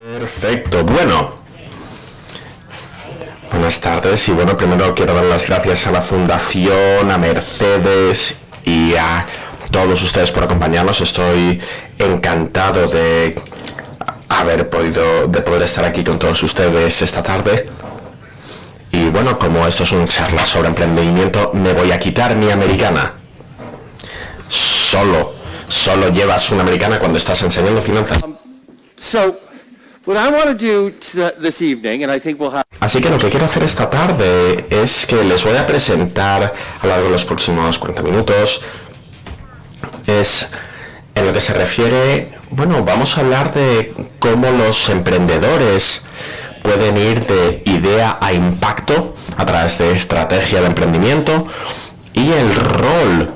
Perfecto, bueno, buenas tardes y bueno, primero quiero dar las gracias a la Fundación, a Mercedes y a todos ustedes por acompañarnos. Estoy encantado de poder estar aquí con todos ustedes esta tarde. Y bueno, como esto es una charla sobre emprendimiento, me voy a quitar mi americana. Solo llevas una americana cuando estás enseñando finanzas. Así que lo que quiero hacer esta tarde es que les voy a presentar a lo largo de los próximos 40 minutos es en lo que se refiere, bueno, vamos a hablar de cómo los emprendedores pueden ir de idea a impacto a través de estrategia de emprendimiento y el rol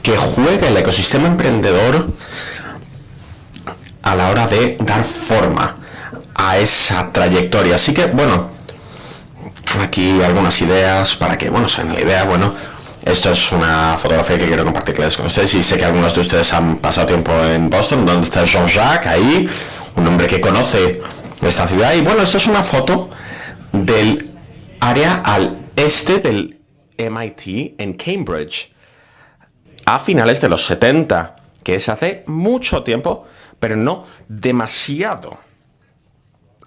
que juega el ecosistema emprendedor a la hora de dar forma a esa trayectoria. Así que, bueno, aquí algunas ideas para que, bueno, sean la idea. Bueno, esto es una fotografía que quiero compartirles con ustedes y sé que algunos de ustedes han pasado tiempo en Boston, donde está Jean-Jacques, ahí, un hombre que conoce esta ciudad. Y bueno, esto es una foto del área al este del MIT en Cambridge a finales de los 70, que es hace mucho tiempo, pero no demasiado.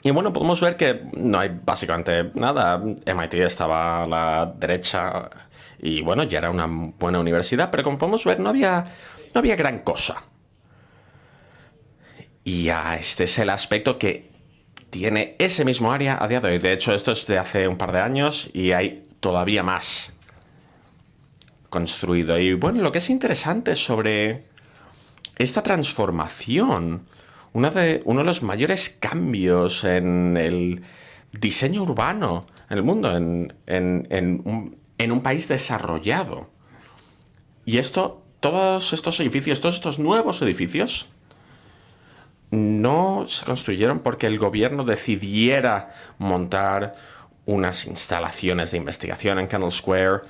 Y bueno, podemos ver que no hay básicamente nada. MIT estaba a la derecha y bueno, ya era una buena universidad, pero como podemos ver no había gran cosa. Y este es el aspecto que tiene ese mismo área a día de hoy. De hecho, esto es de hace un par de años y hay todavía más construido. Y bueno, lo que es interesante sobre esta transformación, uno de los mayores cambios en el diseño urbano en el mundo, en un país desarrollado. Y todos estos edificios, todos estos nuevos edificios, no se construyeron porque el gobierno decidiera montar unas instalaciones de investigación en Kendall Square,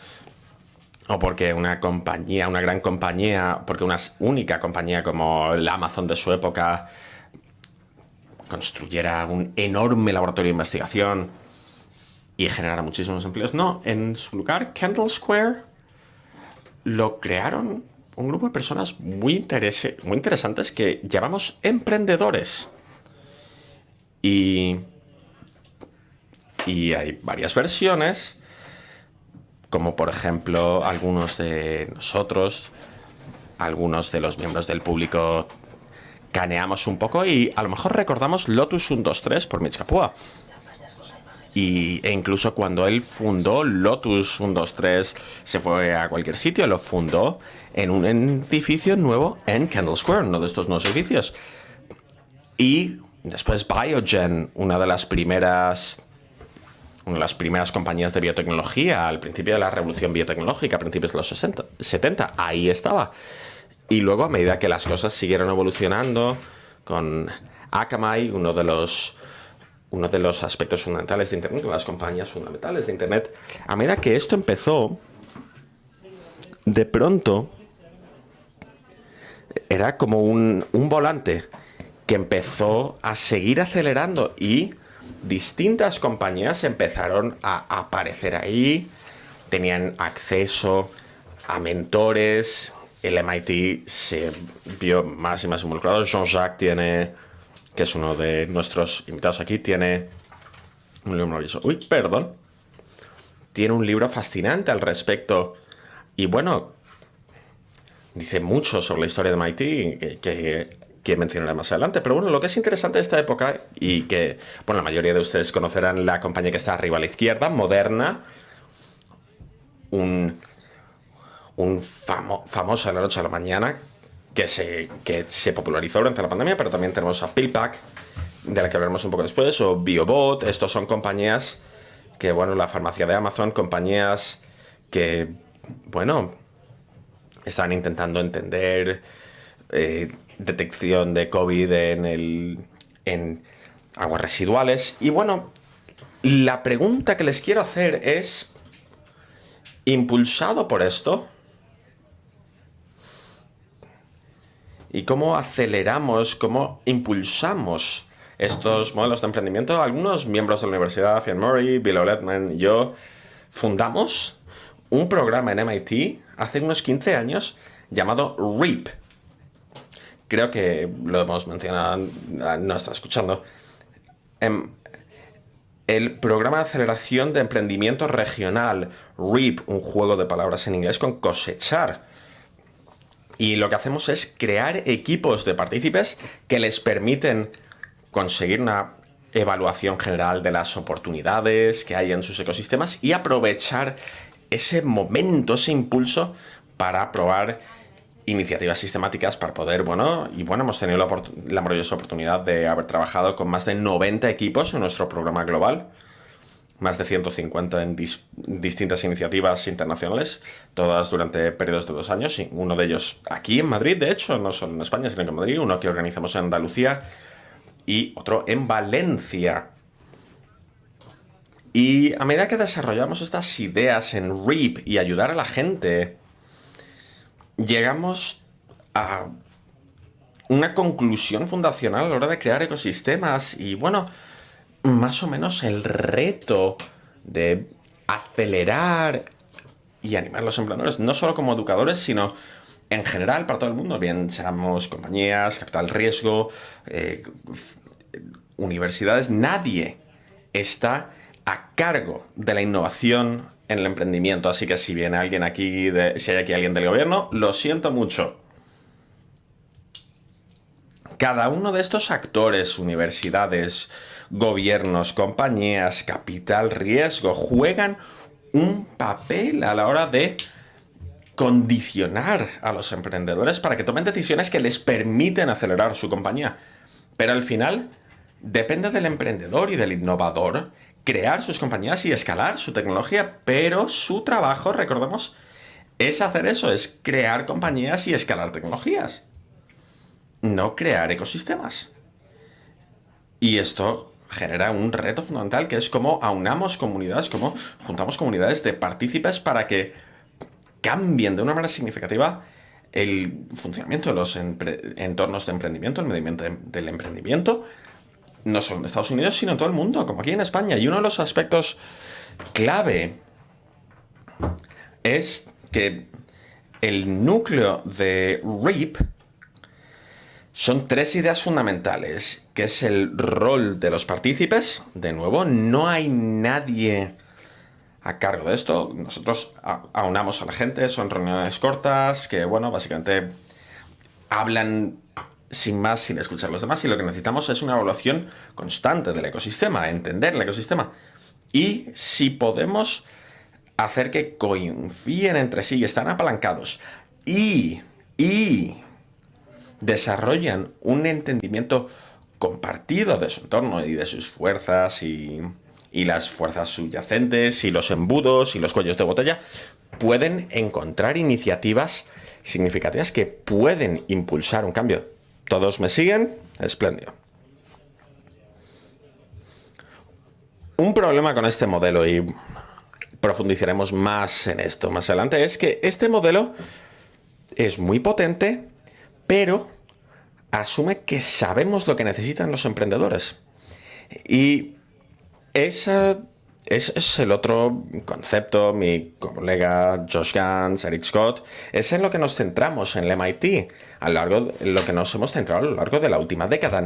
o porque una gran compañía, porque una única compañía como la Amazon de su época construyera un enorme laboratorio de investigación y generara muchísimos empleos. No, en su lugar, Kendall Square lo crearon un grupo de personas muy interesantes que llamamos emprendedores. Y hay varias versiones, como por ejemplo algunos de nosotros, algunos de los miembros del público caneamos un poco y a lo mejor recordamos Lotus 123 por Mitch Kapua. E incluso cuando él fundó Lotus 123 se fue a cualquier sitio, lo fundó en un edificio nuevo en Kendall Square, uno de estos nuevos edificios. Y después Biogen, una de las primeras compañías de biotecnología al principio de la revolución biotecnológica, a principios de los 70, ahí estaba. Y luego, a medida que las cosas siguieron evolucionando, con Akamai, uno de los aspectos fundamentales de Internet, una de las compañías fundamentales de Internet, a medida que esto empezó, de pronto era como un volante que empezó a seguir acelerando y distintas compañías empezaron a aparecer ahí, tenían acceso a mentores, el MIT se vio más y más involucrado. Jean-Jacques que es uno de nuestros invitados aquí, tiene un libro maravilloso. Tiene un libro fascinante al respecto y bueno, dice mucho sobre la historia de MIT que mencionaré más adelante. Pero bueno, lo que es interesante de esta época y que, bueno, la mayoría de ustedes conocerán la compañía que está arriba a la izquierda, Moderna, un famoso de la noche a la mañana que se popularizó durante la pandemia, pero también tenemos a PillPack, de la que hablaremos un poco después, o BioBot. Estos son compañías que, bueno, la farmacia de Amazon, compañías que, bueno, están intentando entender detección de COVID en aguas residuales. Y bueno, la pregunta que les quiero hacer es, impulsado por esto, ¿y cómo aceleramos, cómo impulsamos estos modelos de emprendimiento? Algunos miembros de la universidad, Fian Murray, Bill O'Letman y yo, fundamos un programa en MIT hace unos 15 años llamado REAP. Creo que lo hemos mencionado, no está escuchando. El programa de aceleración de emprendimiento regional, REAP, un juego de palabras en inglés con cosechar. Y lo que hacemos es crear equipos de partícipes que les permiten conseguir una evaluación general de las oportunidades que hay en sus ecosistemas y aprovechar ese momento, ese impulso para probar iniciativas sistemáticas para poder, hemos tenido la maravillosa oportunidad de haber trabajado con más de 90 equipos en nuestro programa global, más de 150 en distintas iniciativas internacionales, todas durante periodos de 2 años, y uno de ellos aquí en Madrid, de hecho, no solo en España, sino que en Madrid, uno que organizamos en Andalucía y otro en Valencia. Y a medida que desarrollamos estas ideas en REAP y ayudar a la gente, llegamos a una conclusión fundacional a la hora de crear ecosistemas y más o menos el reto de acelerar y animar a los emprendedores, no solo como educadores, sino en general para todo el mundo, bien seamos compañías, capital riesgo, universidades, nadie está a cargo de la innovación en el emprendimiento. Así que si viene alguien aquí, si hay aquí alguien del gobierno, lo siento mucho. Cada uno de estos actores, universidades, gobiernos, compañías, capital riesgo, juegan un papel a la hora de condicionar a los emprendedores para que tomen decisiones que les permiten acelerar su compañía. Pero al final depende del emprendedor y del innovador crear sus compañías y escalar su tecnología, pero su trabajo, recordemos, es hacer eso, es crear compañías y escalar tecnologías, no crear ecosistemas. Y esto genera un reto fundamental que es cómo aunamos comunidades, cómo juntamos comunidades de partícipes para que cambien de una manera significativa el funcionamiento de los entornos de emprendimiento, el medio ambiente del emprendimiento, no solo en Estados Unidos, sino en todo el mundo, como aquí en España. Y uno de los aspectos clave es que el núcleo de REAP son 3 ideas fundamentales, que es el rol de los partícipes. De nuevo, no hay nadie a cargo de esto. Nosotros aunamos a la gente, son reuniones cortas, que básicamente hablan sin más, sin escuchar a los demás, y lo que necesitamos es una evaluación constante del ecosistema, entender el ecosistema. Y si podemos hacer que confíen entre sí y están apalancados y desarrollan un entendimiento compartido de su entorno y de sus fuerzas y las fuerzas subyacentes y los embudos y los cuellos de botella, pueden encontrar iniciativas significativas que pueden impulsar un cambio. ¿Todos me siguen? Espléndido. Un problema con este modelo, y profundizaremos más en esto más adelante, es que este modelo es muy potente, pero asume que sabemos lo que necesitan los emprendedores. Y ese es el otro concepto, mi colega Josh Gans, Eric Scott, es en lo que nos centramos en el MIT, en lo que nos hemos centrado a lo largo de la última década.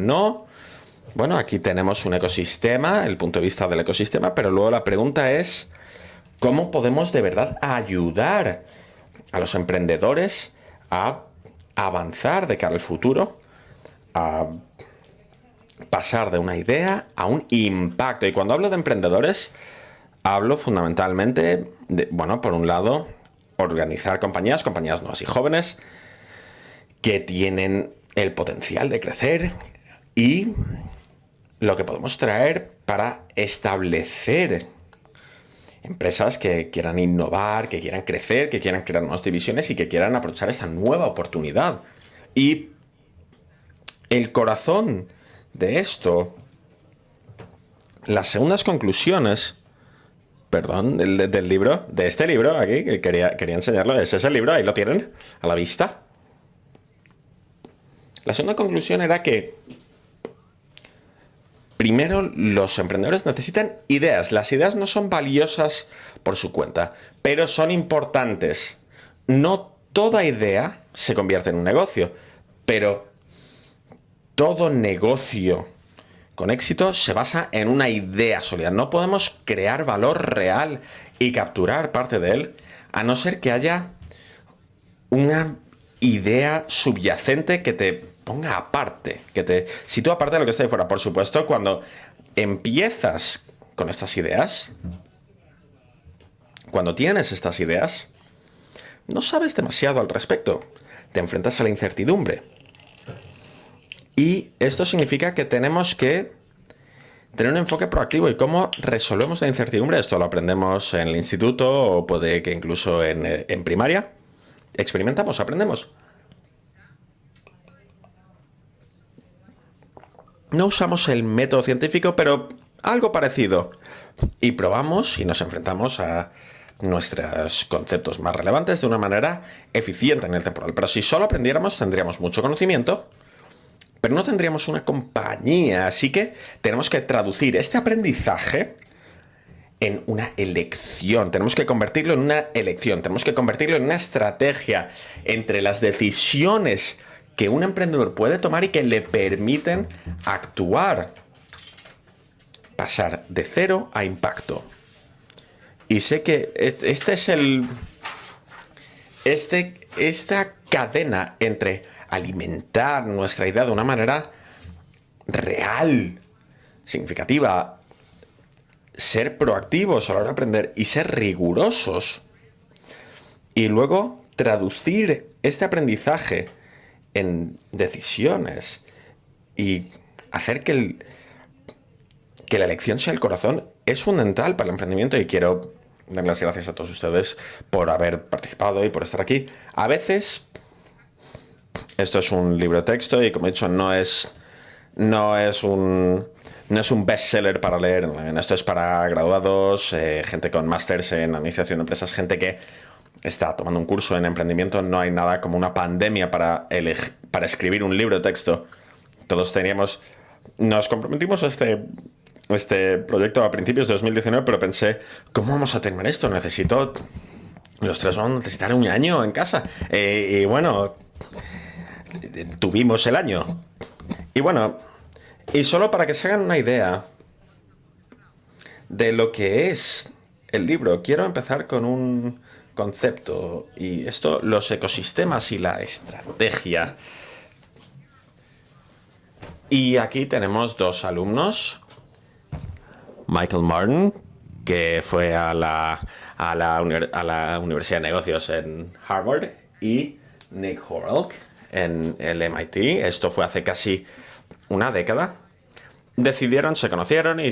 Aquí tenemos un ecosistema, el punto de vista del ecosistema, pero luego la pregunta es, ¿cómo podemos de verdad ayudar a los emprendedores a avanzar de cara al futuro, a pasar de una idea a un impacto? Y cuando hablo de emprendedores, hablo fundamentalmente de, por un lado, organizar compañías nuevas y jóvenes que tienen el potencial de crecer y lo que podemos traer para establecer empresas que quieran innovar, que quieran crecer, que quieran crear nuevas divisiones y que quieran aprovechar esta nueva oportunidad. Y el corazón de esto las segundas conclusiones, perdón, del libro, de este libro aquí, que quería enseñarlo, ese es el libro, ahí lo tienen, a la vista. La segunda conclusión era que primero los emprendedores necesitan ideas. Las ideas no son valiosas por su cuenta, pero son importantes. No toda idea se convierte en un negocio, pero todo negocio con éxito se basa en una idea sólida. No podemos crear valor real y capturar parte de él a no ser que haya una idea subyacente que te ponga aparte, que te sitúa aparte de lo que está ahí fuera. Por supuesto, cuando empiezas con estas ideas, cuando tienes estas ideas, no sabes demasiado al respecto. Te enfrentas a la incertidumbre. Y esto significa que tenemos que tener un enfoque proactivo. ¿Y cómo resolvemos la incertidumbre? Esto lo aprendemos en el instituto o puede que incluso en primaria. Experimentamos, aprendemos. No usamos el método científico, pero algo parecido. Y probamos y nos enfrentamos a nuestros conceptos más relevantes de una manera eficiente en el temporal. Pero si solo aprendiéramos, tendríamos mucho conocimiento, pero no tendríamos una compañía. Así que tenemos que traducir este aprendizaje en una elección. Tenemos que convertirlo en una elección. Tenemos que convertirlo en una estrategia entre las decisiones que un emprendedor puede tomar y que le permiten actuar. Pasar de cero a impacto. Y sé que esta cadena entre alimentar nuestra idea de una manera real, significativa, ser proactivos a la hora de aprender y ser rigurosos, y luego traducir este aprendizaje en decisiones y hacer que la elección sea el corazón, es fundamental para el emprendimiento. Y quiero dar las gracias a todos ustedes por haber participado y por estar aquí. A veces esto es un libro de texto y, como he dicho, no es un bestseller para leer. Esto es para graduados, gente con másters en administración de empresas, gente que está tomando un curso en emprendimiento. No hay nada como una pandemia para escribir un libro de texto. Todos nos comprometimos a este proyecto a principios de 2019, pero pensé, ¿cómo vamos a terminar esto? Los tres vamos a necesitar un año en casa. Y bueno, tuvimos el año. Y bueno, y solo para que se hagan una idea de lo que es el libro, quiero empezar con un concepto. Y esto, los ecosistemas y la estrategia. Y aquí tenemos dos alumnos. Michael Martin, que fue a la Universidad de Negocios en Harvard, y Nick Horelk en el MIT. Esto fue hace casi una década. Se conocieron y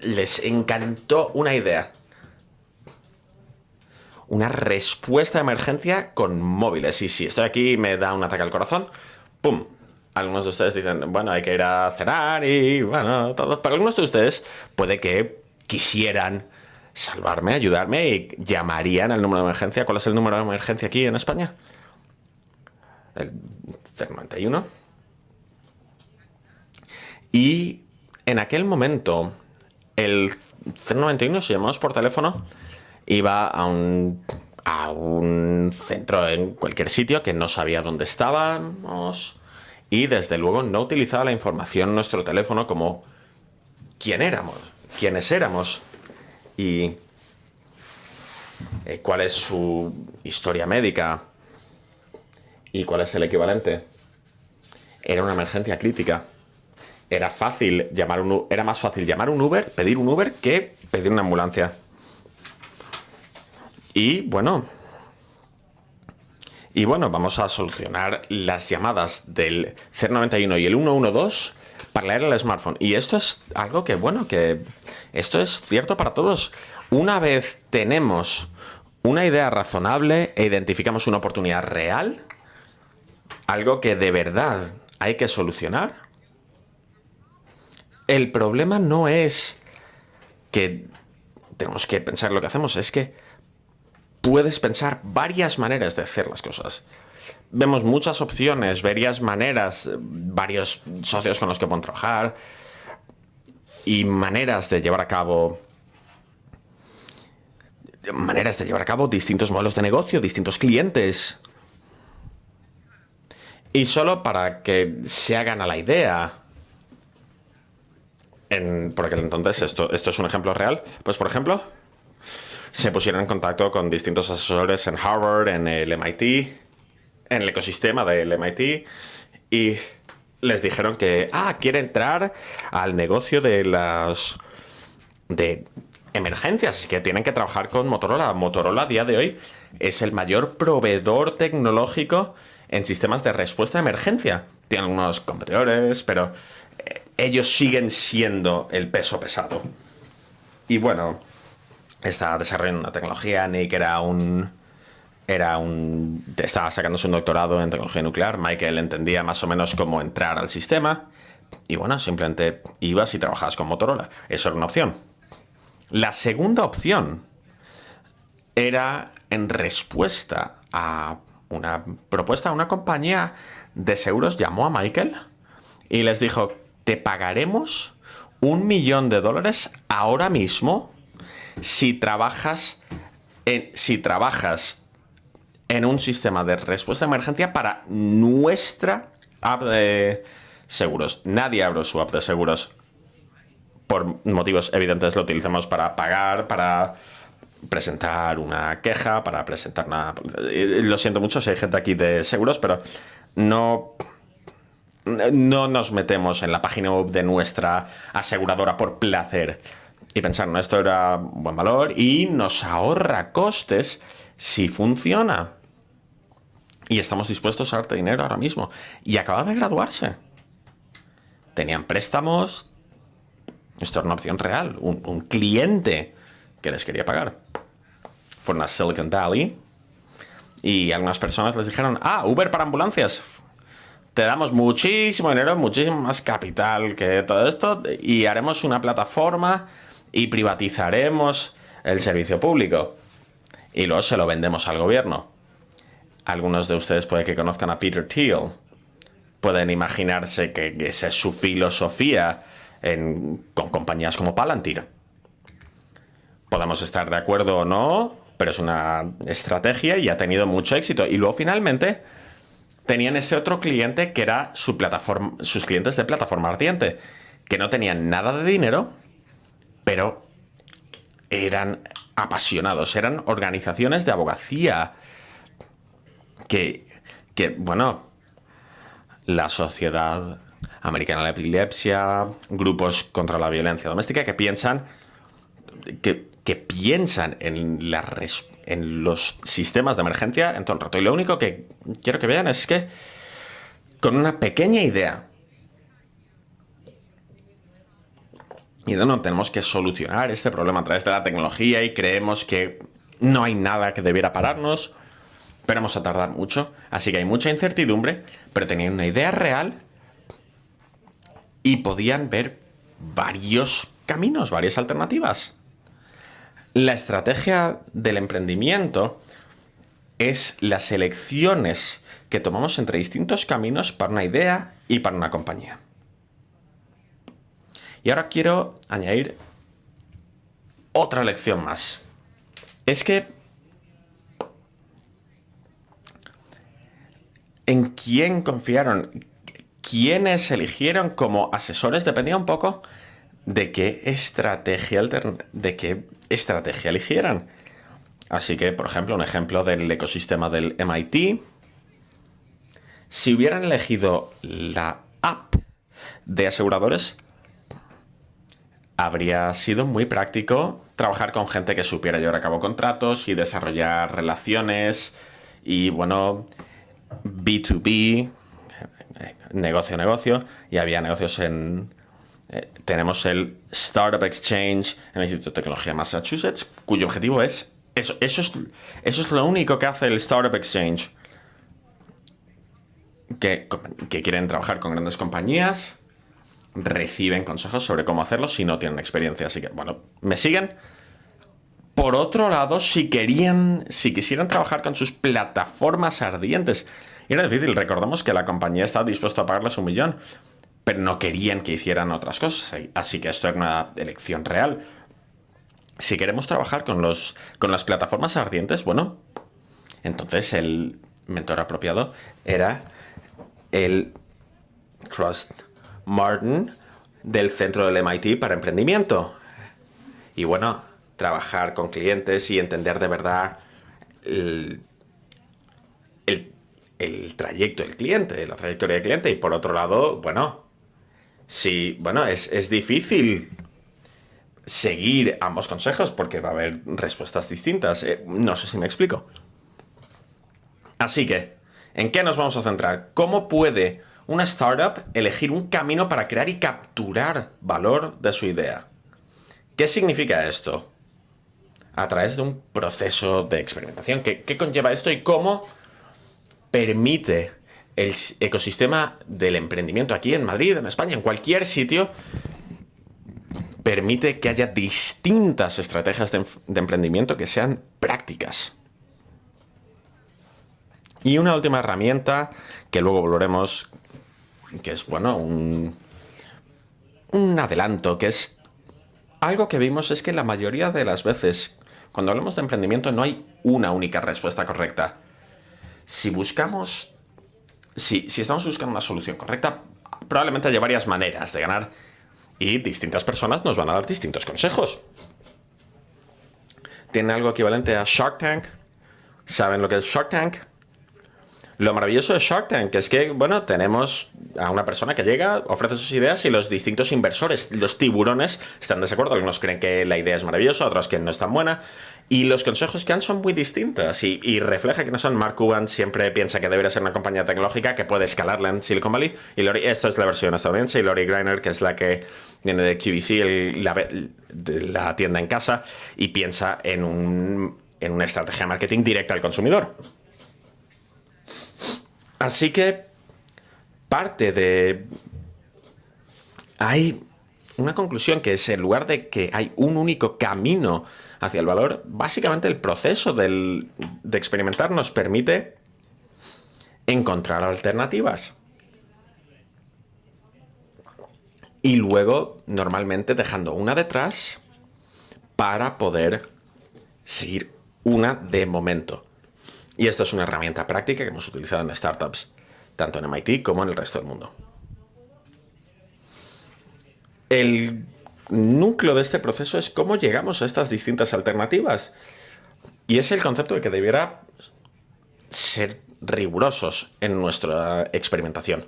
les encantó una idea. Una respuesta de emergencia con móviles. Y si estoy aquí y me da un ataque al corazón, ¡pum! Algunos de ustedes dicen, bueno, hay que ir a cenar y, bueno, todos. Pero algunos de ustedes puede que quisieran salvarme, ayudarme y llamarían al número de emergencia. ¿Cuál es el número de emergencia aquí en España? El 091. Y en aquel momento, el 091, si llamamos por teléfono, iba a un centro en cualquier sitio que no sabía dónde estábamos. Y desde luego no utilizaba la información en nuestro teléfono como quiénes éramos y cuál es su historia médica y cuál es el equivalente. Era una emergencia crítica. Era más fácil llamar un Uber, pedir un Uber, que pedir una ambulancia. Y bueno, vamos a solucionar las llamadas del 091 y el 112 para leer el smartphone. Y esto es algo que esto es cierto para todos. Una vez tenemos una idea razonable e identificamos una oportunidad real, algo que de verdad hay que solucionar, el problema no es que tenemos que pensar lo que hacemos, es que puedes pensar varias maneras de hacer las cosas. Vemos muchas opciones, varias maneras, varios socios con los que pueden trabajar y maneras de llevar a cabo distintos modelos de negocio, distintos clientes. Y solo para que se hagan a la idea, por aquel entonces, esto es un ejemplo real, pues por ejemplo, se pusieron en contacto con distintos asesores en Harvard, en el MIT, en el ecosistema del MIT, y les dijeron que, quiere entrar al negocio de emergencias, que tienen que trabajar con Motorola. Motorola a día de hoy es el mayor proveedor tecnológico en sistemas de respuesta a emergencia. Tienen algunos competidores, pero ellos siguen siendo el peso pesado. Y bueno, está desarrollando una tecnología. Nick estaba sacándose un doctorado en tecnología nuclear. Michael entendía más o menos cómo entrar al sistema. Y bueno, simplemente ibas y trabajabas con Motorola. Eso era una opción. La segunda opción era en respuesta a una propuesta. Una compañía de seguros llamó a Michael y les dijo: te pagaremos $1 millón ahora mismo si trabajas en un sistema de respuesta a emergencia para nuestra app de seguros. Nadie abre su app de seguros por motivos evidentes. Lo utilizamos para pagar, para presentar una queja, para presentar una... Lo siento mucho si hay gente aquí de seguros, pero no nos metemos en la página web de nuestra aseguradora por placer. Y pensar, no, esto era un buen valor y nos ahorra costes si funciona. Y estamos dispuestos a darte dinero ahora mismo. Y acaba de graduarse. Tenían préstamos. Esto era una opción real. Un cliente que les quería pagar. Fueron a Silicon Valley y algunas personas les dijeron: Uber para ambulancias. Te damos muchísimo dinero, muchísimo más capital que todo esto y haremos una plataforma y privatizaremos el servicio público. Y luego se lo vendemos al gobierno. Algunos de ustedes puede que conozcan a Peter Thiel. Pueden imaginarse que esa es su filosofía con compañías como Palantir. Podemos estar de acuerdo o no, pero es una estrategia y ha tenido mucho éxito. Y luego finalmente tenían ese otro cliente que era sus clientes de plataforma ardiente, que no tenían nada de dinero, pero eran apasionados, eran organizaciones de abogacía que bueno, la Sociedad Americana de la Epilepsia, grupos contra la violencia doméstica que piensan en los sistemas de emergencia en todo el rato. Y lo único que quiero que vean es que con una pequeña idea, y no tenemos que solucionar este problema a través de la tecnología y creemos que no hay nada que debiera pararnos, pero vamos a tardar mucho. Así que hay mucha incertidumbre, pero tenían una idea real y podían ver varios caminos, varias alternativas. La estrategia del emprendimiento es las elecciones que tomamos entre distintos caminos para una idea y para una compañía. Y ahora quiero añadir otra lección más. Es que en quién confiaron, quiénes eligieron como asesores, dependía un poco de qué estrategia eligieran. Así que, por ejemplo, un ejemplo del ecosistema del MIT. Si hubieran elegido la app de aseguradores, habría sido muy práctico trabajar con gente que supiera llevar a cabo contratos y desarrollar relaciones y, bueno, B2B, negocio a negocio, y había negocios tenemos el Startup Exchange en el Instituto de Tecnología de Massachusetts, cuyo objetivo es eso es lo único que hace el Startup Exchange. Que quieren trabajar con grandes compañías reciben consejos sobre cómo hacerlo si no tienen experiencia. Así que, bueno, ¿me siguen? Por otro lado, si quisieran trabajar con sus plataformas ardientes, era difícil. Recordamos que la compañía estaba dispuesta a pagarles 1 millón, pero no querían que hicieran otras cosas. Así que esto era una elección real. Si queremos trabajar con las plataformas ardientes, bueno, entonces el mentor apropiado era el Trust Martin del centro del MIT para emprendimiento. Y bueno, trabajar con clientes y entender de verdad el trayecto del cliente, la trayectoria del cliente. Y por otro lado, bueno, sí, bueno, es difícil seguir ambos consejos porque va a haber respuestas distintas. No sé si me explico. Así que, ¿en qué nos vamos a centrar? ¿Cómo puede una startup elegir un camino para crear y capturar valor de su idea? ¿Qué significa esto? A través de un proceso de experimentación. ¿Qué conlleva esto y cómo permite el ecosistema del emprendimiento aquí en Madrid, en España, en cualquier sitio? Permite que haya distintas estrategias de emprendimiento que sean prácticas. Y una última herramienta que luego volveremos, que es, bueno, un adelanto, que es algo que vimos, es que la mayoría de las veces, cuando hablamos de emprendimiento, no hay una única respuesta correcta. Si estamos buscando una solución correcta, probablemente haya varias maneras de ganar y distintas personas nos van a dar distintos consejos. ¿Tiene algo equivalente a Shark Tank? ¿Saben lo que es Shark Tank? Lo maravilloso de Shark Tank es que, bueno, tenemos a una persona que llega, ofrece sus ideas y los distintos inversores, los tiburones, están de desacuerdo. Algunos creen que la idea es maravillosa, otros que no es tan buena. Y los consejos que dan son muy distintos y refleja que no son. Mark Cuban siempre piensa que debería ser una compañía tecnológica que puede escalarla en Silicon Valley. Y esta es la versión estadounidense. Y Lori Greiner, que es la que viene de QVC, la tienda en casa, y piensa en una estrategia de marketing directa al consumidor. Así que hay una conclusión, que es, en lugar de que hay un único camino hacia el valor, básicamente el proceso de experimentar nos permite encontrar alternativas. Y luego, normalmente, dejando una detrás para poder seguir una de momento. Y esto es una herramienta práctica que hemos utilizado en startups, tanto en MIT como en el resto del mundo. El núcleo de este proceso es cómo llegamos a estas distintas alternativas. Y es el concepto de que debiera ser rigurosos en nuestra experimentación.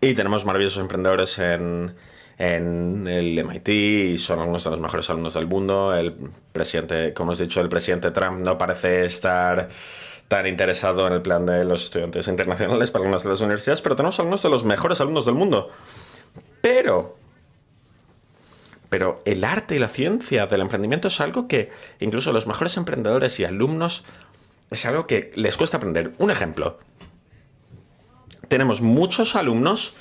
Y tenemos maravillosos emprendedores en el MIT y son algunos de los mejores alumnos del mundo. El presidente, como os he dicho, el presidente Trump no parece estar tan interesado en el plan de los estudiantes internacionales para algunas de las universidades, pero tenemos algunos de los mejores alumnos del mundo. Pero el arte y la ciencia del emprendimiento es algo que incluso los mejores emprendedores y alumnos es algo que les cuesta aprender. Un ejemplo. Tenemos muchos alumnos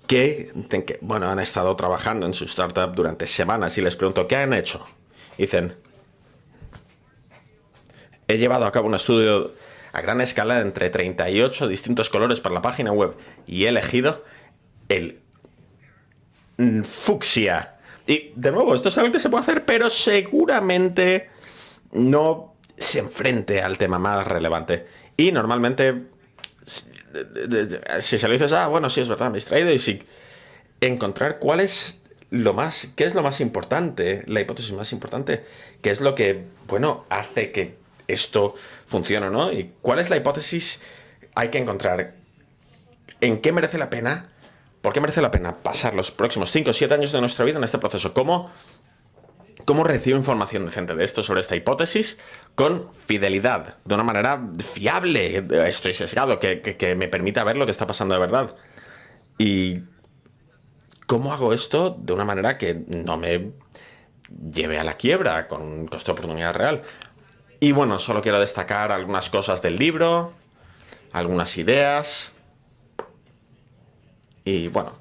que han estado trabajando en su startup durante semanas y les pregunto, ¿qué han hecho? Y dicen, he llevado a cabo un estudio a gran escala entre 38 distintos colores para la página web y he elegido el fucsia. Y, de nuevo, esto es algo que se puede hacer, pero seguramente no se enfrente al tema más relevante. Y normalmente, si se lo dices, bueno, sí, es verdad, me he distraído, y si encontrar qué es lo más importante, la hipótesis más importante, qué es lo que, bueno, hace que esto funcione, ¿no? Y cuál es la hipótesis, hay que encontrar en qué merece la pena, por qué merece la pena pasar los próximos 5 o 7 años de nuestra vida en este proceso. ¿Cómo recibo información decente de esto, sobre esta hipótesis, con fidelidad, de una manera fiable? Estoy sesgado, que me permita ver lo que está pasando de verdad. Y ¿cómo hago esto de una manera que no me lleve a la quiebra, con un costo de oportunidad real? Y bueno, solo quiero destacar algunas cosas del libro, algunas ideas. Y bueno,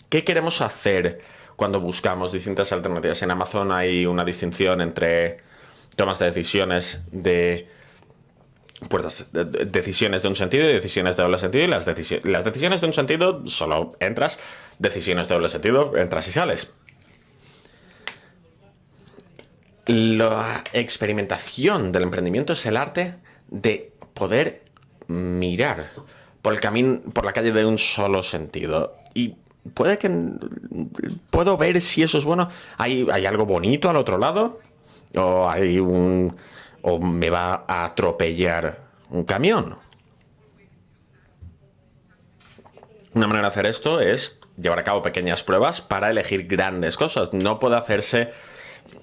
¿qué queremos hacer cuando buscamos distintas alternativas? En Amazon hay una distinción entre tomas de decisiones de decisiones de un sentido y decisiones de doble sentido. Y las decisiones de un sentido solo entras, decisiones de doble sentido entras y sales. La experimentación del emprendimiento es el arte de poder mirar por el camino, por la calle de un solo sentido. Y puedo ver si eso es bueno. ¿Hay algo bonito al otro lado? ¿O me va a atropellar un camión? Una manera de hacer esto es llevar a cabo pequeñas pruebas para elegir grandes cosas. No puede hacerse...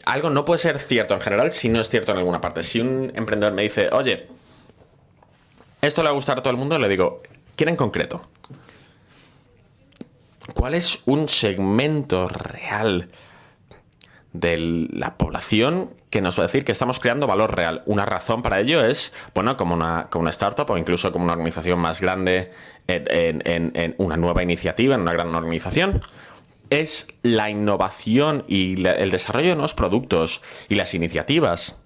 Algo no puede ser cierto en general si no es cierto en alguna parte. Si un emprendedor me dice, oye, esto le va a gustar a todo el mundo, le digo, ¿quién en concreto? ¿Cuál es un segmento real de la población que nos va a decir que estamos creando valor real? Una razón para ello es, bueno, como una startup o incluso como una organización más grande en una nueva iniciativa, en una gran organización, es la innovación y el desarrollo de nuevos productos y las iniciativas.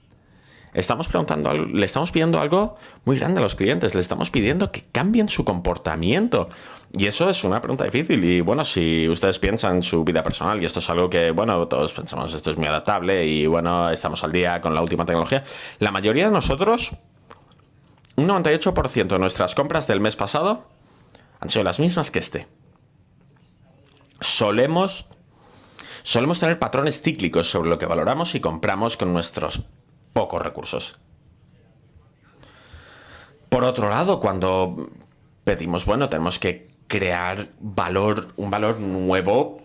Le estamos pidiendo algo muy grande a los clientes, le estamos pidiendo que cambien su comportamiento. Y eso es una pregunta difícil. Y bueno, si ustedes piensan en su vida personal, y esto es algo que, bueno, todos pensamos, esto es muy adaptable y bueno, estamos al día con la última tecnología. La mayoría de nosotros, un 98% de nuestras compras del mes pasado han sido las mismas que este. Solemos tener patrones cíclicos sobre lo que valoramos y compramos con nuestros pocos recursos. Por otro lado, cuando pedimos, bueno, tenemos que crear un valor nuevo,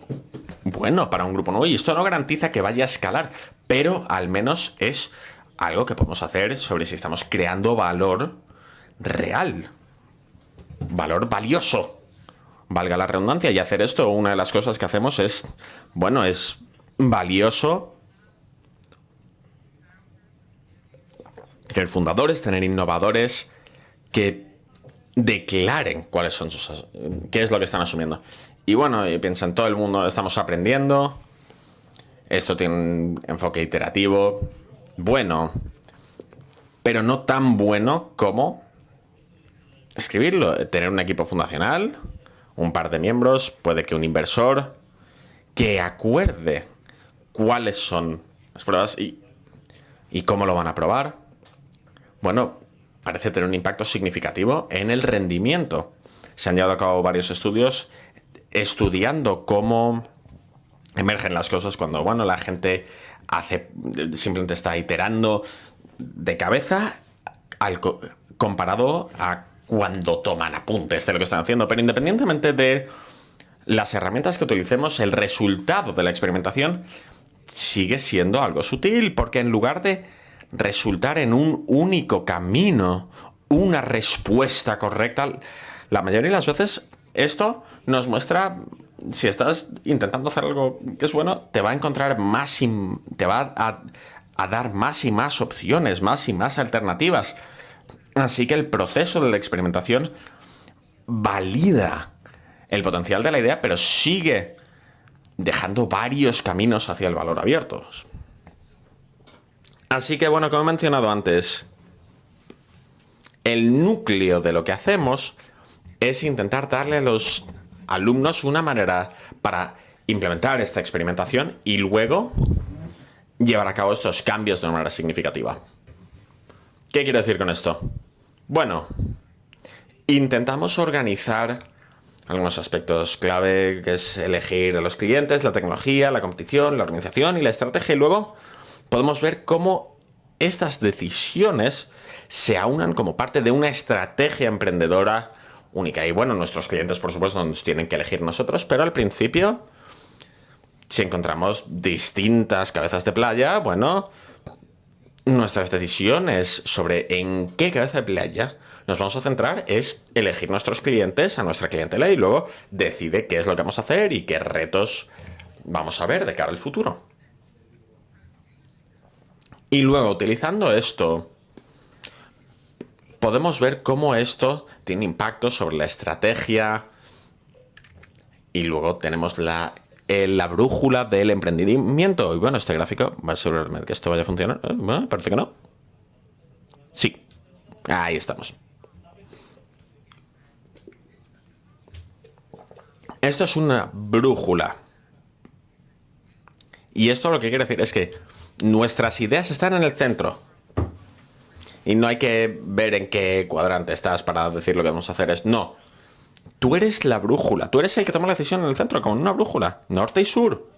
bueno, para un grupo nuevo, y esto no garantiza que vaya a escalar, pero al menos es algo que podemos hacer sobre si estamos creando valor real, valor valioso, valga la redundancia. Y hacer esto, una de las cosas que hacemos es, bueno, es valioso tener fundadores, tener innovadores que declaren cuáles son qué es lo que están asumiendo. Y bueno, piensan, todo el mundo estamos aprendiendo, esto tiene un enfoque iterativo, bueno, pero no tan bueno como escribirlo, tener un equipo fundacional, un par de miembros, puede que un inversor, que acuerde cuáles son las pruebas y cómo lo van a probar. Bueno, parece tener un impacto significativo en el rendimiento. Se han llevado a cabo varios estudios estudiando cómo emergen las cosas cuando, bueno, la gente simplemente está iterando de cabeza comparado a cuando toman apuntes de lo que están haciendo. Pero independientemente de las herramientas que utilicemos, el resultado de la experimentación sigue siendo algo sutil, porque en lugar de resultar en un único camino, una respuesta correcta, la mayoría de las veces esto nos muestra, si estás intentando hacer algo que es bueno, te va a encontrar te va a dar más y más opciones, más y más alternativas. Así que el proceso de la experimentación valida el potencial de la idea, pero sigue dejando varios caminos hacia el valor abiertos. Así que, bueno, como he mencionado antes, el núcleo de lo que hacemos es intentar darle a los alumnos una manera para implementar esta experimentación y luego llevar a cabo estos cambios de una manera significativa. ¿Qué quiero decir con esto? Bueno, intentamos organizar algunos aspectos clave, que es elegir a los clientes, la tecnología, la competición, la organización y la estrategia, y luego podemos ver cómo estas decisiones se aunan como parte de una estrategia emprendedora única. Y bueno, nuestros clientes, por supuesto, nos tienen que elegir nosotros, pero al principio, si encontramos distintas cabezas de playa, bueno, nuestras decisiones sobre en qué cabeza de playa nos vamos a centrar es elegir nuestros clientes, a nuestra clientela, y luego decide qué es lo que vamos a hacer y qué retos vamos a ver de cara al futuro. Y luego, utilizando esto, podemos ver cómo esto tiene impacto sobre la estrategia Y luego tenemos la brújula del emprendimiento. Y bueno, este gráfico va a asegurarme que esto vaya a funcionar. Bueno, parece que no. Sí. Ahí estamos. Esto es una brújula. Y esto lo que quiere decir es que nuestras ideas están en el centro. Y no hay que ver en qué cuadrante estás para decir lo que vamos a hacer. No. Tú eres la brújula. Tú eres el que toma la decisión en el centro, como una brújula. Norte y sur.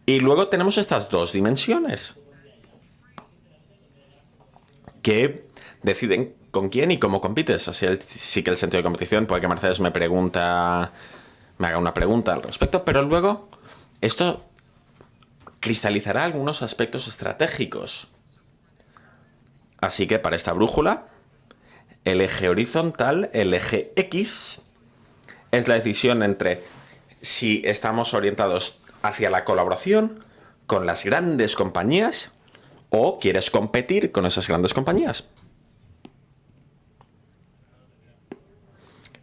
Y luego tenemos estas dos dimensiones que deciden con quién y cómo compites. Así sí que el sentido de competición, puede que Mercedes me haga una pregunta al respecto, pero luego esto cristalizará algunos aspectos estratégicos. Así que para esta brújula, el eje horizontal, el eje X, es la decisión entre si estamos orientados hacia la colaboración con las grandes compañías o quieres competir con esas grandes compañías.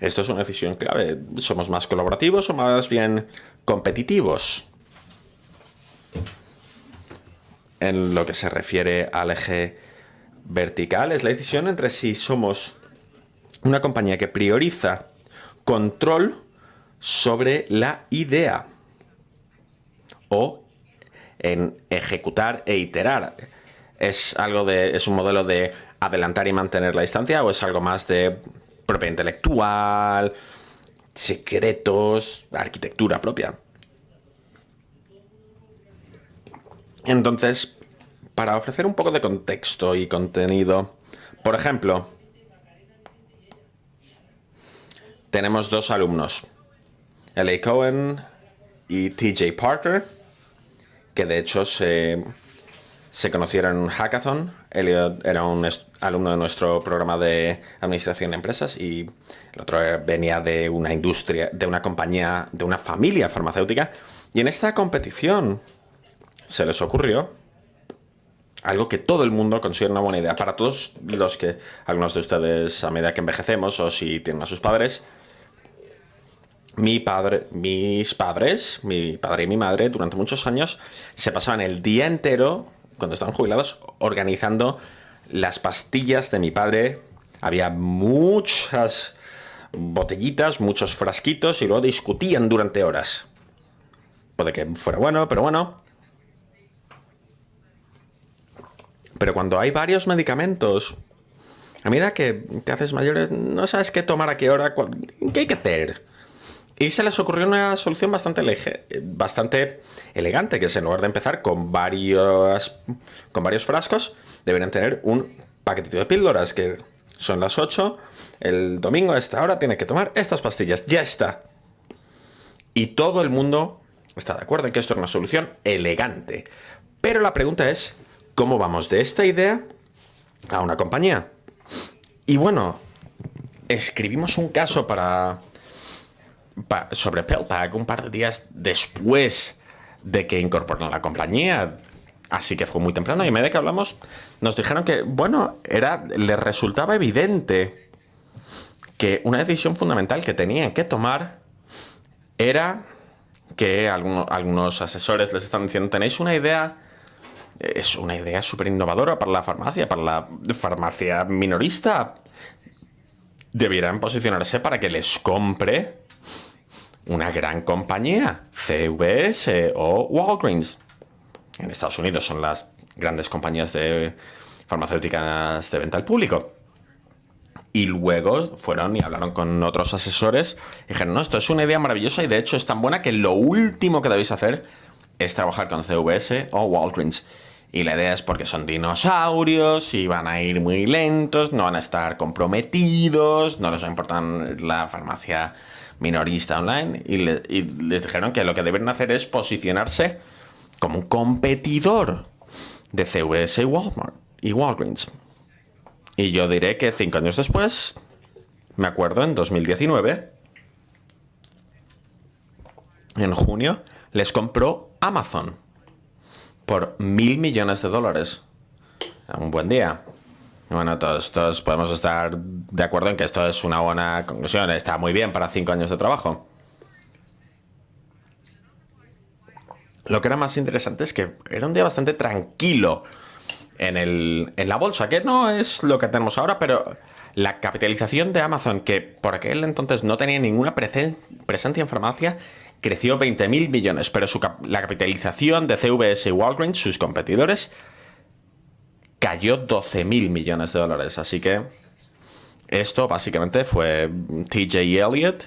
Esto es una decisión clave. ¿Somos más colaborativos o más bien competitivos? En lo que se refiere al eje vertical, es la decisión entre si somos una compañía que prioriza control sobre la idea o en ejecutar e iterar. ¿Es un modelo de adelantar y mantener la distancia o es algo más de propiedad intelectual, secretos, arquitectura propia? Entonces, para ofrecer un poco de contexto y contenido, por ejemplo, tenemos dos alumnos, L.A. Cohen y T.J. Parker, que de hecho se conocieron en un hackathon. Elliot era un alumno de nuestro programa de administración de empresas y el otro venía de una industria, de una compañía, de una familia farmacéutica. Y en esta competición se les ocurrió algo que todo el mundo considera una buena idea. Para todos los que, algunos de ustedes a medida que envejecemos o si tienen a sus padres, mi padre y mi madre durante muchos años se pasaban el día entero, cuando estaban jubilados, organizando las pastillas de mi padre. Había muchas botellitas, muchos frasquitos y luego discutían durante horas. Puede que fuera bueno, pero bueno. Pero cuando hay varios medicamentos, a medida que te haces mayor, no sabes qué tomar, a qué hora, qué hay que hacer. Y se les ocurrió una solución bastante elegante, que es en lugar de empezar con varios frascos, deberían tener un paquetito de píldoras que son las 8, el domingo a esta hora tiene que tomar estas pastillas, ya está. Y todo el mundo está de acuerdo en que esto es una solución elegante. Pero la pregunta es, ¿cómo vamos de esta idea a una compañía? Y bueno, escribimos un caso sobre PillPack un par de días después de que incorporaron la compañía. Así que fue muy temprano y a medida que hablamos nos dijeron que, bueno, les resultaba evidente que una decisión fundamental que tenían que tomar era que algunos asesores les están diciendo, tenéis una idea, es una idea súper innovadora para la farmacia minorista. Debieran posicionarse para que les compre una gran compañía, CVS o Walgreens. En Estados Unidos son las grandes compañías de farmacéuticas de venta al público. Y luego fueron y hablaron con otros asesores y dijeron, no, esto es una idea maravillosa y de hecho es tan buena que lo último que debéis hacer es trabajar con CVS o Walgreens. Y la idea es porque son dinosaurios y van a ir muy lentos, no van a estar comprometidos, no les va a importar la farmacia minorista online. Y les dijeron que lo que deben hacer es posicionarse como un competidor de CVS y Walgreens. Y yo diré que 5 años después, me acuerdo, en 2019, en junio, les compró Amazon por $1.000 millones. Un buen día. Bueno, todos podemos estar de acuerdo en que esto es una buena conclusión. Está muy bien para 5 años de trabajo. Lo que era más interesante es que era un día bastante tranquilo en la bolsa, que no es lo que tenemos ahora, pero la capitalización de Amazon, que por aquel entonces no tenía ninguna presencia en farmacia, creció 20.000 millones, pero la capitalización de CVS y Walgreens, sus competidores, cayó 12.000 millones de dólares. Así que esto básicamente fue TJ Elliott.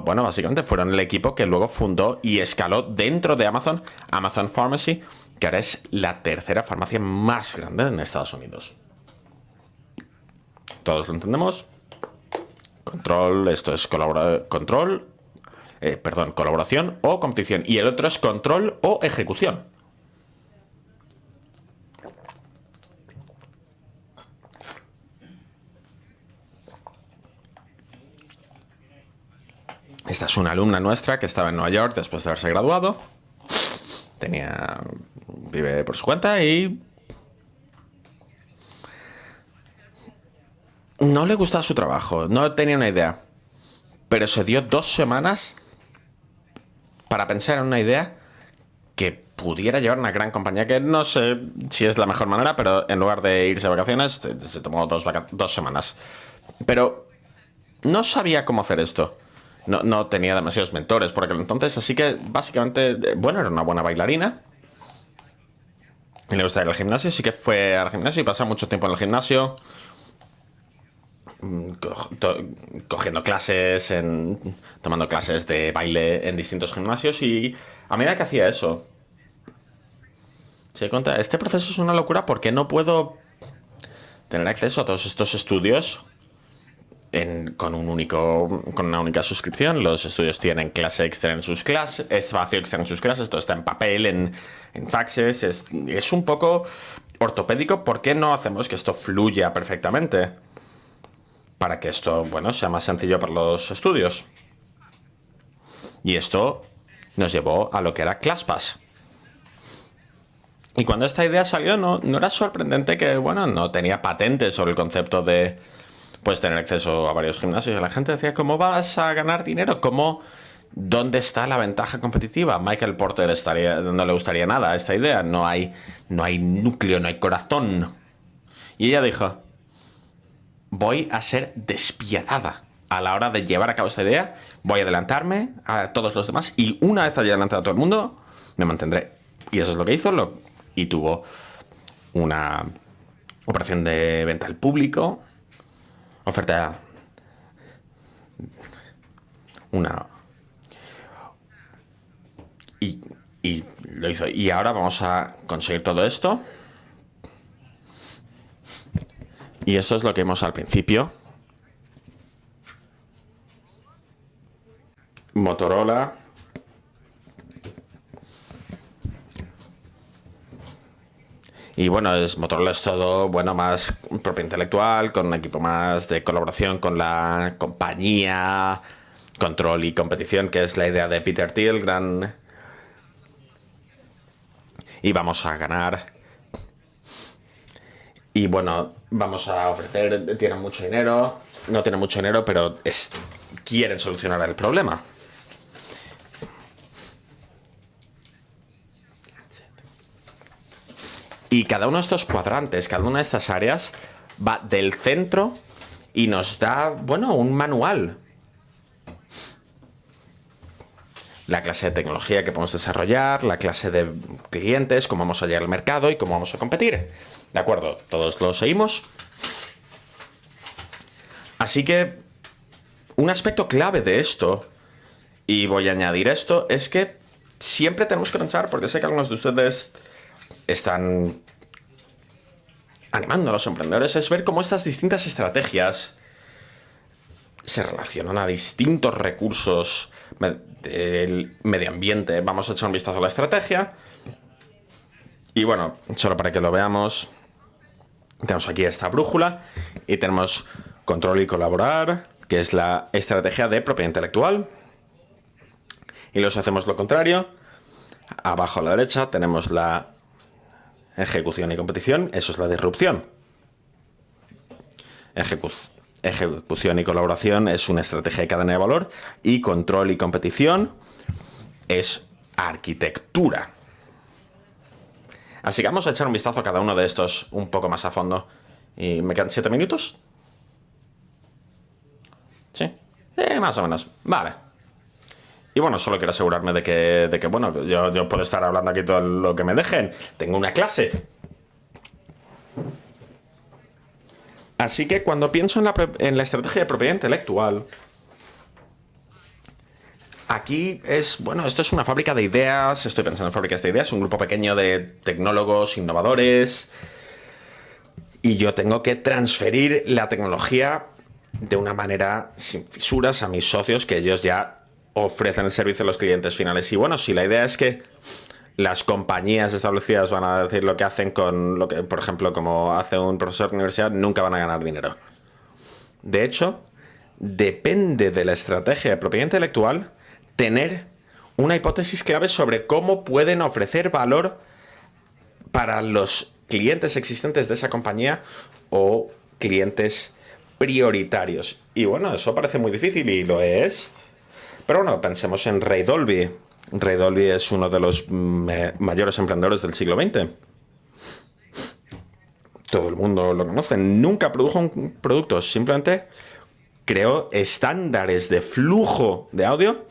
Básicamente fueron el equipo que luego fundó y escaló dentro de Amazon Pharmacy, que ahora es la tercera farmacia más grande en Estados Unidos. ¿Todos lo entendemos? Control, esto es colaboración o competición. Y el otro es control o ejecución. Esta es una alumna nuestra que estaba en Nueva York después de haberse graduado. Vive por su cuenta y no le gustaba su trabajo, no tenía una idea. Pero se dio 2 semanas para pensar en una idea que pudiera llevar a una gran compañía, que no sé si es la mejor manera, pero en lugar de irse de vacaciones, se tomó 2 semanas. Pero no sabía cómo hacer esto. No tenía demasiados mentores por aquel entonces, así que básicamente, era una buena bailarina. Y le gustaba ir al gimnasio, así que fue al gimnasio y pasaba mucho tiempo en el gimnasio, cogiendo clases, tomando clases de baile en distintos gimnasios, y a medida que hacía eso, se dio cuenta, este proceso es una locura porque no puedo tener acceso a todos estos estudios con una única suscripción. Los estudios tienen clase extra en sus clases, espacio extra en sus clases, todo está en papel, en faxes. Es un poco ortopédico. ¿Por qué no hacemos que esto fluya perfectamente? Para que esto, sea más sencillo para los estudios. Y esto nos llevó a lo que era ClassPass. Y cuando esta idea salió, no era sorprendente que, no tenía patentes sobre el concepto de tener acceso a varios gimnasios. Y la gente decía, ¿cómo vas a ganar dinero? ¿Dónde está la ventaja competitiva? Michael Porter no le gustaría nada a esta idea. No hay núcleo, no hay corazón. Y ella dijo, voy a ser despiadada a la hora de llevar a cabo esta idea. Voy a adelantarme a todos los demás y una vez haya adelantado a todo el mundo, me mantendré. Y eso es lo que hizo. Y tuvo una operación de venta al público, oferta y lo hizo. Y ahora vamos a conseguir todo esto. Y eso es lo que vimos al principio. Motorola. Y Motorola es todo, más propiedad intelectual, con un equipo más de colaboración con la compañía, control y competición, que es la idea de Peter Thiel, y vamos a ganar. Y vamos a ofrecer, tienen mucho dinero, no tienen mucho dinero, pero quieren solucionar el problema. Y cada uno de estos cuadrantes, cada una de estas áreas, va del centro y nos da, un manual. La clase de tecnología que podemos desarrollar, la clase de clientes, cómo vamos a llegar al mercado y cómo vamos a competir. ¿De acuerdo? Todos lo seguimos. Así que un aspecto clave de esto, y voy a añadir esto, es que siempre tenemos que pensar, porque sé que algunos de ustedes están animando a los emprendedores, es ver cómo estas distintas estrategias se relacionan a distintos recursos del medio ambiente. Vamos a echar un vistazo a la estrategia. Y solo para que lo veamos, tenemos aquí esta brújula y tenemos control y colaborar, que es la estrategia de propiedad intelectual. Y luego hacemos lo contrario. Abajo a la derecha tenemos la ejecución y competición, eso es la disrupción. Ejecución y colaboración es una estrategia de cadena de valor, y control y competición es arquitectura. Así que vamos a echar un vistazo a cada uno de estos un poco más a fondo. ¿Y me quedan 7 minutos? ¿Sí? Más o menos. Vale. Y bueno, solo quiero asegurarme de que bueno, yo puedo estar hablando aquí todo lo que me dejen. Tengo una clase. Así que cuando pienso en la estrategia de propiedad intelectual, aquí esto es una fábrica de ideas. Estoy pensando en fábricas de ideas, un grupo pequeño de tecnólogos, innovadores, y yo tengo que transferir la tecnología de una manera sin fisuras a mis socios, que ellos ya ofrecen el servicio a los clientes finales. Y bueno, si la idea es que las compañías establecidas van a decir lo que hacen con lo que, por ejemplo, como hace un profesor de universidad, nunca van a ganar dinero. De hecho, depende de la estrategia de propiedad intelectual tener una hipótesis clave sobre cómo pueden ofrecer valor para los clientes existentes de esa compañía o clientes prioritarios. Y bueno, eso parece muy difícil, y lo es. Pero bueno, pensemos en Ray Dolby. Ray Dolby es uno de los mayores emprendedores del siglo XX. Todo el mundo lo conoce. Nunca produjo un producto, simplemente creó estándares de flujo de audio,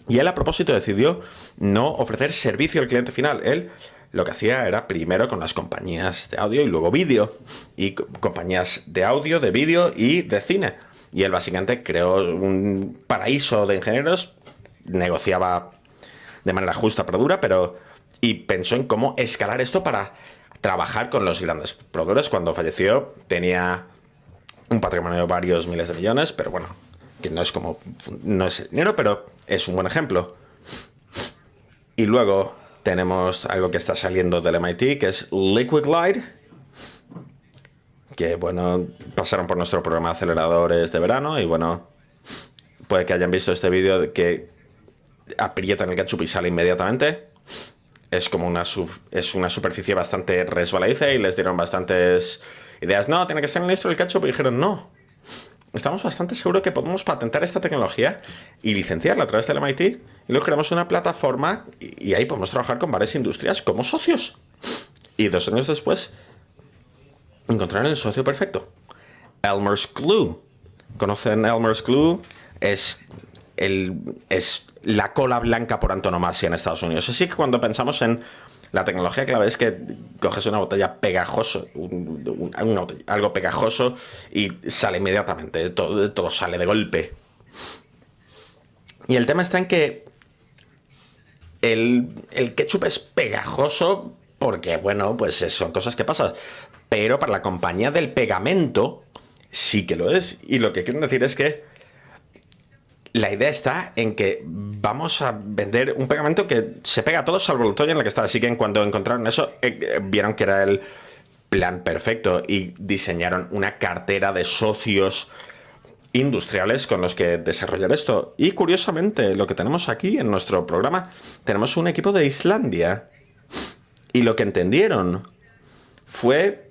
y él a propósito decidió no ofrecer servicio al cliente final. Él lo que hacía era primero con las compañías de audio y luego vídeo, y compañías de audio, de vídeo y de cine. Y él básicamente creó un paraíso de ingenieros, negociaba de manera justa pero dura, y pensó en cómo escalar esto para trabajar con los grandes proveedores. Cuando falleció tenía un patrimonio de varios miles de millones, pero bueno, que no es dinero, pero es un buen ejemplo. Y luego tenemos algo que está saliendo del MIT, que es Liquid Glide, que bueno, pasaron por nuestro programa de aceleradores de verano, y bueno, puede que hayan visto este vídeo de que aprietan el ketchup y sale inmediatamente. Es como una superficie bastante resbaladiza, y les dieron bastantes ideas. No, tiene que estar listo el ketchup, y dijeron no. Estamos bastante seguros que podemos patentar esta tecnología y licenciarla a través del MIT, y luego creamos una plataforma, y ahí podemos trabajar con varias industrias como socios. Y 2 años después encontraron el socio perfecto, Elmer's Glue. ¿Conocen Elmer's Glue? Es la cola blanca por antonomasia en Estados Unidos. Así que cuando pensamos en la tecnología clave, es que coges una botella pegajosa, algo pegajoso, y sale inmediatamente, todo sale de golpe. Y el tema está en que el ketchup es pegajoso porque, bueno, pues son cosas que pasan. Pero para la compañía del pegamento sí que lo es. Y lo que quieren decir es que la idea está en que vamos a vender un pegamento que se pega a todo salvo el toalla en la que está. Así que en cuanto encontraron eso, vieron que era el plan perfecto, y diseñaron una cartera de socios industriales con los que desarrollar esto. Y curiosamente, lo que tenemos aquí en nuestro programa, tenemos un equipo de Islandia. Y lo que entendieron fue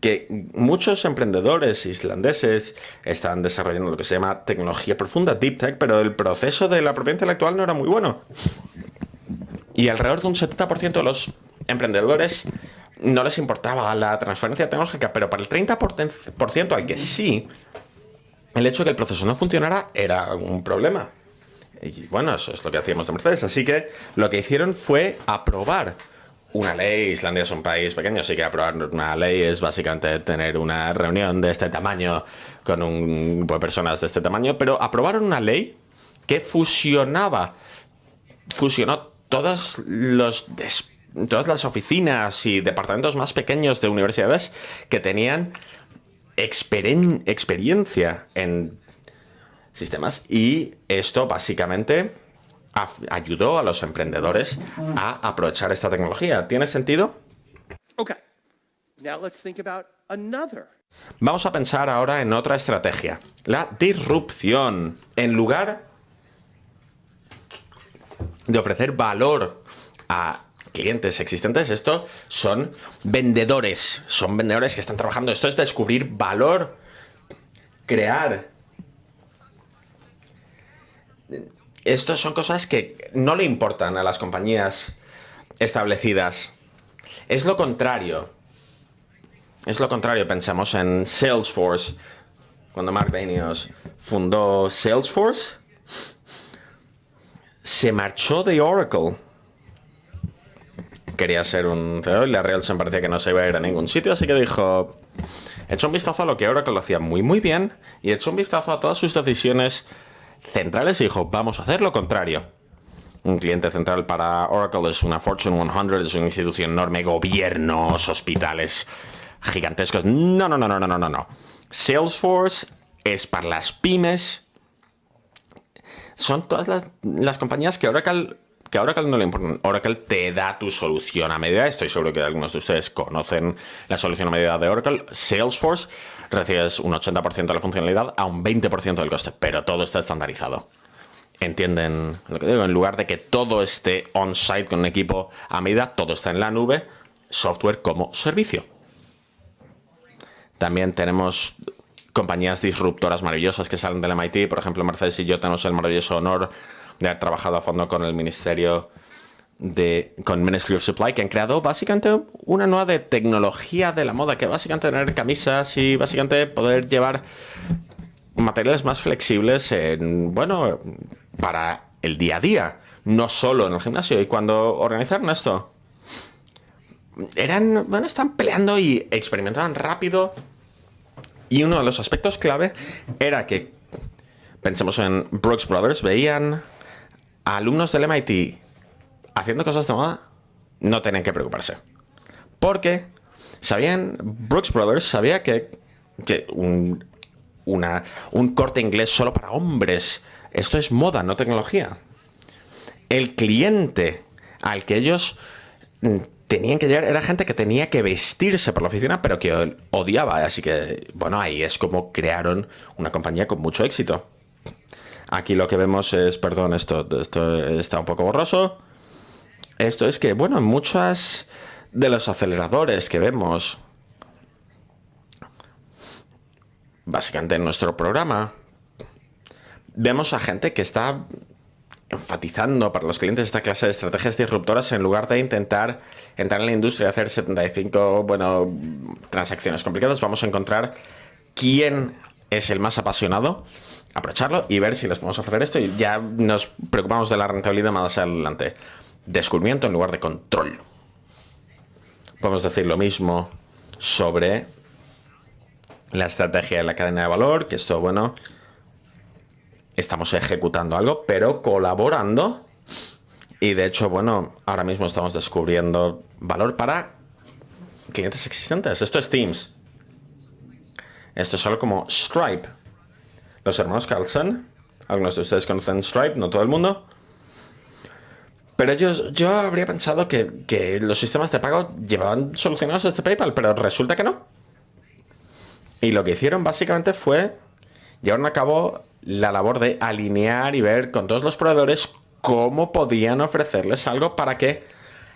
que muchos emprendedores islandeses estaban desarrollando lo que se llama tecnología profunda, Deep Tech, pero el proceso de la propiedad intelectual no era muy bueno. Y alrededor de un 70% de los emprendedores no les importaba la transferencia tecnológica, pero para el 30% al que sí, el hecho de que el proceso no funcionara era un problema. Y bueno, eso es lo que hacíamos de Mercedes. Así que lo que hicieron fue aprobar una ley. Islandia es un país pequeño, así que aprobar una ley es básicamente tener una reunión de este tamaño con un grupo de personas de este tamaño, pero aprobaron una ley que fusionó todas las oficinas y departamentos más pequeños de universidades que tenían experiencia en sistemas, y esto básicamente ayudó a los emprendedores a aprovechar esta tecnología. ¿Tiene sentido? Okay. Now let's think about another. Vamos a pensar ahora en otra estrategia, la disrupción. En lugar de ofrecer valor a clientes existentes, son vendedores que están trabajando. Esto es descubrir valor crear. Estas son cosas que no le importan a las compañías establecidas. Es lo contrario. Es lo contrario. Pensamos en Salesforce. Cuando Mark Benioff fundó Salesforce, se marchó de Oracle. Quería ser un CEO y la Railsen parecía que no se iba a ir a ningún sitio, así que dijo, echó un vistazo a lo que Oracle hacía muy muy bien y echó un vistazo a todas sus decisiones centrales y dijo, vamos a hacer lo contrario. Un cliente central para Oracle es una Fortune 100, es una institución enorme, gobiernos, hospitales gigantescos. No. Salesforce es para las pymes. Son todas las compañías que a Oracle no le importan. Oracle te da tu solución a medida. Estoy seguro que algunos de ustedes conocen la solución a medida de Oracle. Salesforce recibes un 80% de la funcionalidad a un 20% del coste, pero todo está estandarizado. ¿Entienden lo que digo? En lugar de que todo esté on-site con un equipo a medida, todo está en la nube, software como servicio. También tenemos compañías disruptoras maravillosas que salen del MIT. Por ejemplo, Mercedes y yo tenemos el maravilloso honor de haber trabajado a fondo con el con Ministry of Supply, que han creado básicamente una nueva de tecnología de la moda, que básicamente tener camisas y básicamente poder llevar materiales más flexibles para el día a día, no solo en el gimnasio. Y cuando organizaron esto, están peleando y experimentaban rápido. Y uno de los aspectos clave era que, pensemos en Brooks Brothers, veían a alumnos del MIT haciendo cosas de moda, no tenían que preocuparse. Porque Brooks Brothers sabía que un Corte Inglés solo para hombres, esto es moda, no tecnología. El cliente al que ellos tenían que llegar era gente que tenía que vestirse por la oficina, pero que odiaba. Así que, ahí es como crearon una compañía con mucho éxito. Aquí lo que vemos es, perdón, esto está un poco borroso. Esto es que, en muchos de los aceleradores que vemos, básicamente en nuestro programa, vemos a gente que está enfatizando para los clientes esta clase de estrategias disruptoras en lugar de intentar entrar en la industria y hacer 75 transacciones complicadas. Vamos a encontrar quién es el más apasionado, aprovecharlo y ver si les podemos ofrecer esto, y ya nos preocupamos de la rentabilidad más adelante. Descubrimiento en lugar de control. Podemos decir lo mismo sobre la estrategia de la cadena de valor, que esto, estamos ejecutando algo, pero colaborando. Y de hecho, ahora mismo estamos descubriendo valor para clientes existentes. Esto es Teams. Esto es algo como Stripe. Los hermanos Carlson, algunos de ustedes conocen Stripe, no todo el mundo. Pero yo habría pensado que los sistemas de pago llevaban solucionados desde PayPal, pero resulta que no. Y lo que hicieron básicamente fue llevar a cabo la labor de alinear y ver con todos los proveedores cómo podían ofrecerles algo para que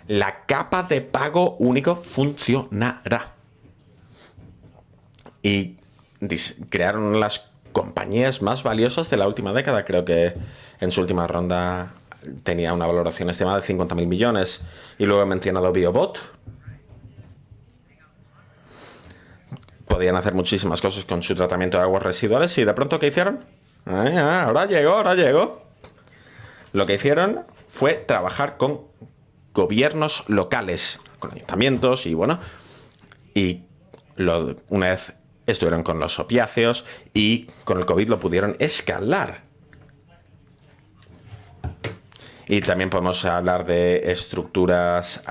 la capa de pago único funcionara. Y crearon las compañías más valiosas de la última década. Creo que en su última ronda tenía una valoración estimada de 50.000 millones. Y luego he mencionado BioBot. Podían hacer muchísimas cosas con su tratamiento de aguas residuales y de pronto, ¿qué hicieron? Ahora llegó. Lo que hicieron fue trabajar con gobiernos locales, con ayuntamientos una vez estuvieron con los opiáceos y con el COVID lo pudieron escalar. Y también podemos hablar de estructuras,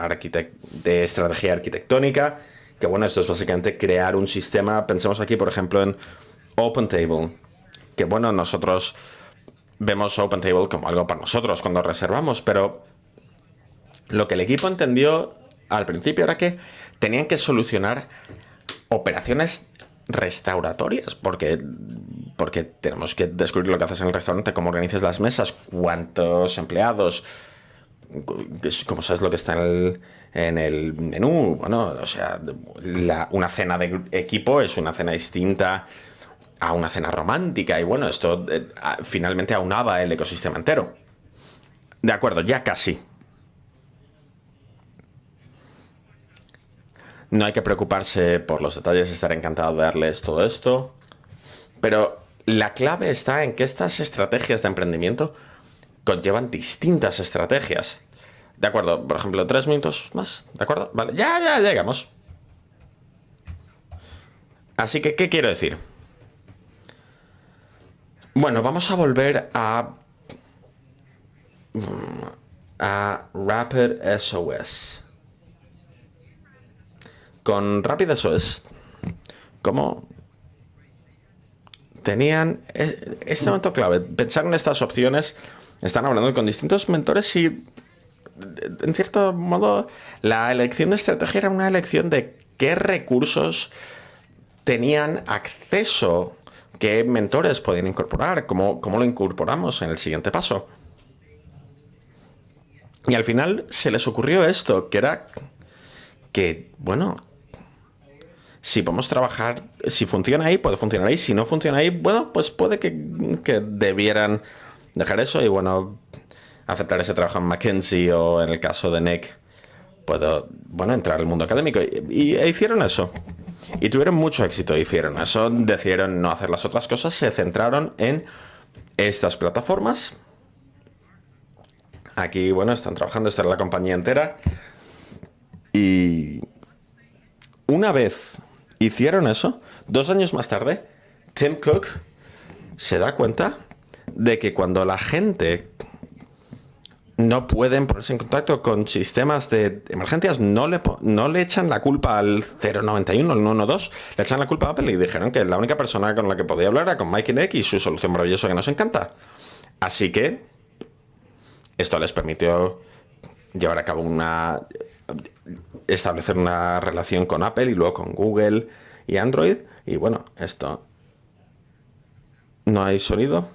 de estrategia arquitectónica, que esto es básicamente crear un sistema. Pensemos aquí, por ejemplo, en OpenTable, que nosotros vemos OpenTable como algo para nosotros cuando reservamos, pero lo que el equipo entendió al principio era que tenían que solucionar operaciones restauratorias, porque tenemos que descubrir lo que haces en el restaurante, cómo organizas las mesas, cuántos empleados, cómo sabes lo que está en el menú. Una cena de equipo es una cena distinta a una cena romántica y bueno, esto finalmente aunaba el ecosistema entero. De acuerdo, ya casi. No hay que preocuparse por los detalles, estaré encantado de darles todo esto. Pero la clave está en que estas estrategias de emprendimiento conllevan distintas estrategias. De acuerdo, por ejemplo, 3 minutos más, ¿de acuerdo? Vale, ya llegamos. Así que, ¿qué quiero decir? Bueno, vamos a volver a RapidSOS. Con RapidSOS, ¿cómo tenían este momento clave? Pensaron en estas opciones, están hablando con distintos mentores y, en cierto modo, la elección de estrategia era una elección de qué recursos tenían acceso, qué mentores podían incorporar, cómo lo incorporamos en el siguiente paso. Y al final se les ocurrió esto, que era que, bueno, si podemos trabajar, si funciona ahí, puede funcionar ahí. Si no funciona ahí, bueno, pues puede que debieran dejar eso y, bueno, aceptar ese trabajo en McKinsey o en el caso de Nick, puedo, bueno, entrar al mundo académico. Y hicieron eso. Y tuvieron mucho éxito, hicieron eso. Decidieron no hacer las otras cosas, se centraron en estas plataformas. Aquí, bueno, están trabajando, esta es la compañía entera. Y una vez hicieron eso, 2 años más tarde, Tim Cook se da cuenta de que cuando la gente no pueden ponerse en contacto con sistemas de emergencias, no le echan la culpa al 091, al 112, le echan la culpa a Apple y dijeron que la única persona con la que podía hablar era con Mike Nick y su solución maravillosa que nos encanta. Así que esto les permitió llevar a cabo establecer una relación con Apple y luego con Google y Android. Y bueno, esto... ¿No hay sonido?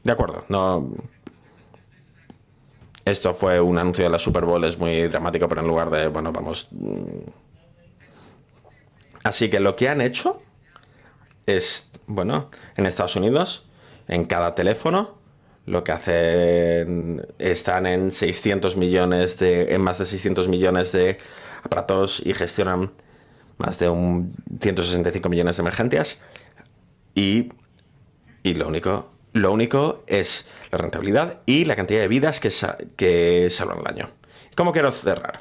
De acuerdo, no... Esto fue un anuncio de la Super Bowl, es muy dramático, pero en lugar de... Bueno, vamos... Así que lo que han hecho es, bueno, en Estados Unidos, en cada teléfono, lo que hacen, están en más de 600 millones de aparatos y gestionan más de 165 millones de emergencias. Y lo único es la rentabilidad y la cantidad de vidas que salvan al año. ¿Cómo quiero cerrar?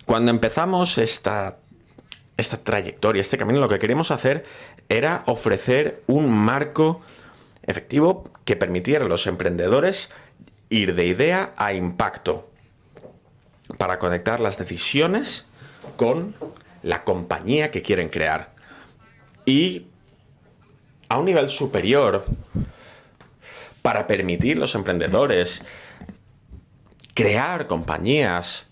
Cuando empezamos esta trayectoria, este camino, lo que queríamos hacer era ofrecer un marco efectivo que permitiera a los emprendedores ir de idea a impacto para conectar las decisiones con la compañía que quieren crear. Y a un nivel superior, para permitir a los emprendedores crear compañías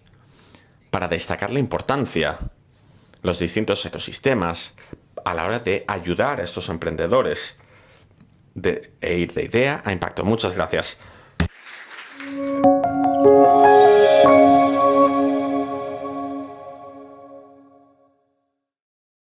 para destacar la importancia, los distintos ecosistemas, a la hora de ayudar a estos emprendedores e ir de idea a impacto. Muchas gracias.